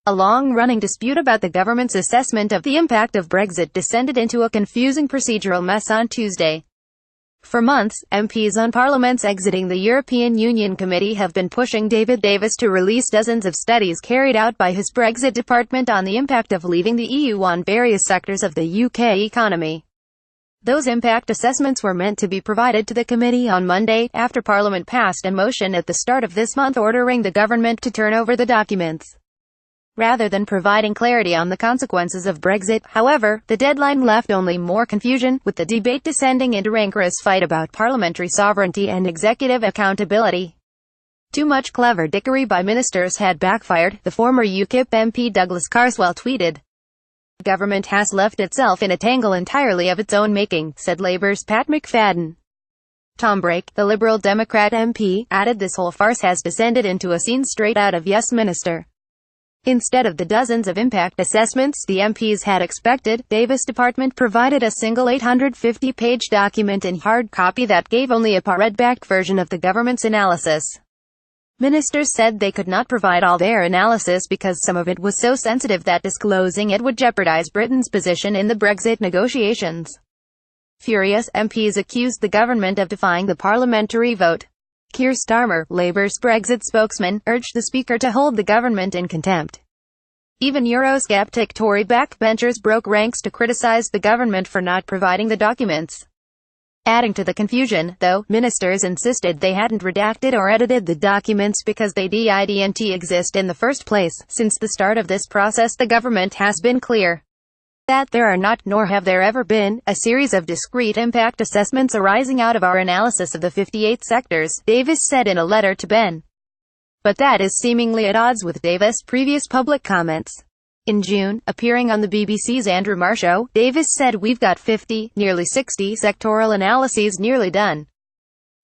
A long-running dispute about the government's assessment of the impact of Brexit descended into a confusing procedural mess on Tuesday. For months, MPs on Parliament's Exiting the European Union Committee have been pushing David Davis to release dozens of studies carried out by his Brexit department on the impact of leaving the EU on various sectors of the UK economy. Those impact assessments were meant to be provided to the committee on Monday, after Parliament passed a motion at the start of this month ordering the government to turn over the documents. Rather than providing clarity on the consequences of Brexit, however, the deadline left only more confusion, with the debate descending into rancorous fight about parliamentary sovereignty and executive accountability. Too much clever dickery by ministers had backfired, the former UKIP MP Douglas Carswell tweeted. The government has left itself in a tangle entirely of its own making, said Labour's Pat McFadden. Tom Brake, the Liberal Democrat MP, added this whole farce has descended into a scene straight out of Yes Minister. Instead of the dozens of impact assessments the MPs had expected, Davis' department provided a single 850-page document in hard copy that gave only a pared-back version of the government's analysis. Ministers said they could not provide all their analysis because some of it was so sensitive that disclosing it would jeopardize Britain's position in the Brexit negotiations. Furious, MPs accused the government of defying the parliamentary vote. Keir Starmer, Labour's Brexit spokesman, urged the Speaker to hold the government in contempt. Even Eurosceptic Tory backbenchers broke ranks to criticise the government for not providing the documents. Adding to the confusion, though, ministers insisted they hadn't redacted or edited the documents because they didn't exist in the first place. Since the start of this process, the government has been clear that there are not, nor have there ever been, a series of discrete impact assessments arising out of our analysis of the 58 sectors, Davis said in a letter to Ben. But that is seemingly at odds with Davis' previous public comments. In June, appearing on the BBC's Andrew Marr show, Davis said we've got 50, nearly 60 sectoral analyses nearly done.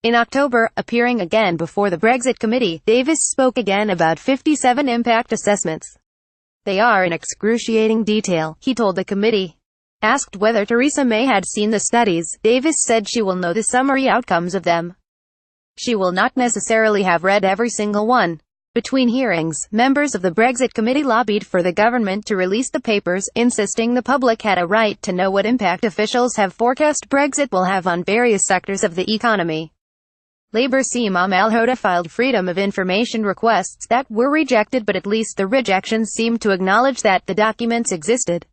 In October, appearing again before the Brexit Committee, Davis spoke again about 57 impact assessments. They are in excruciating detail, he told the committee. Asked whether Theresa May had seen the studies, Davis said she will know the summary outcomes of them. She will not necessarily have read every single one. Between hearings, members of the Brexit Committee lobbied for the government to release the papers, insisting the public had a right to know what impact officials have forecast Brexit will have on various sectors of the economy. Labour's Imam Al-Hoda filed Freedom of Information requests that were rejected, but at least the rejections seemed to acknowledge that the documents existed.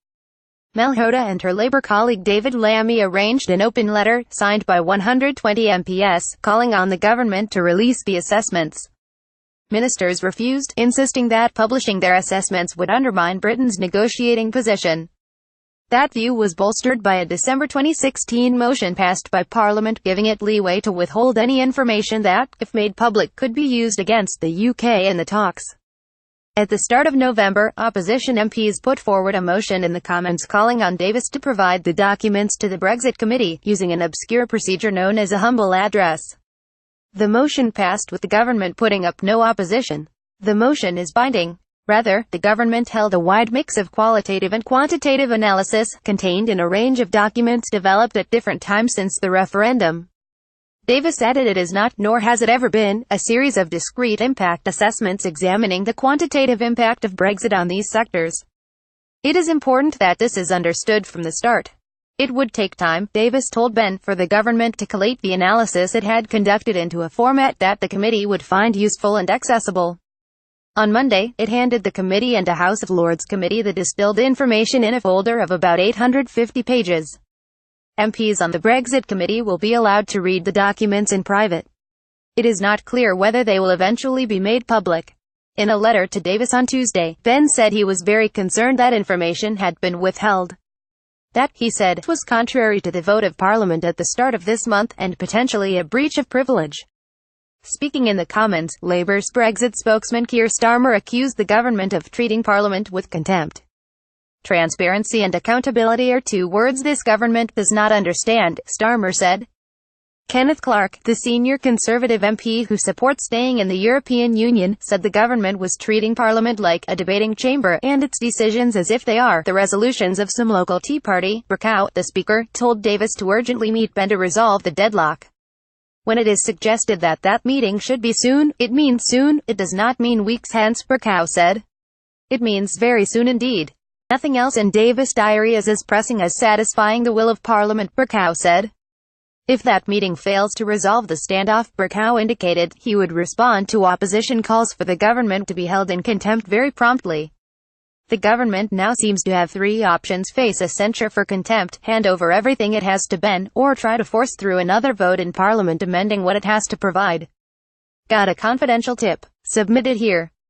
Al-Hoda and her Labour colleague David Lammy arranged an open letter, signed by 120 MPs, calling on the government to release the assessments. Ministers refused, insisting that publishing their assessments would undermine Britain's negotiating position. That view was bolstered by a December 2016 motion passed by Parliament, giving it leeway to withhold any information that, if made public, could be used against the UK in the talks. At the start of November, opposition MPs put forward a motion in the Commons calling on Davis to provide the documents to the Brexit Committee, using an obscure procedure known as a humble address. The motion passed with the government putting up no opposition. The motion is binding. Rather, the government held a wide mix of qualitative and quantitative analysis, contained in a range of documents developed at different times since the referendum. Davis added it is not, nor has it ever been, a series of discrete impact assessments examining the quantitative impact of Brexit on these sectors. It is important that this is understood from the start. It would take time, Davis told Ben, for the government to collate the analysis it had conducted into a format that the committee would find useful and accessible. On Monday, it handed the committee and a House of Lords committee the distilled information in a folder of about 850 pages. MPs on the Brexit Committee will be allowed to read the documents in private. It is not clear whether they will eventually be made public. In a letter to Davis on Tuesday, Ben said he was very concerned that information had been withheld. That, he said, was contrary to the vote of Parliament at the start of this month, and potentially a breach of privilege. Speaking in the Commons, Labour's Brexit spokesman Keir Starmer accused the government of treating Parliament with contempt. Transparency and accountability are two words this government does not understand, Starmer said. Kenneth Clarke, the senior Conservative MP who supports staying in the European Union, said the government was treating Parliament like a debating chamber, and its decisions as if they are the resolutions of some local Tea Party. Burkow, the Speaker, told Davis to urgently meet Ben to resolve the deadlock. When it is suggested that that meeting should be soon, it means soon, it does not mean weeks hence, Burkow said. It means very soon indeed. Nothing else in Davis' diary is as pressing as satisfying the will of Parliament, Bercow said. If that meeting fails to resolve the standoff, Bercow indicated, he would respond to opposition calls for the government to be held in contempt very promptly. The government now seems to have three options: face a censure for contempt, hand over everything it has to Ben, or try to force through another vote in Parliament amending what it has to provide. Got a confidential tip? Submitted here.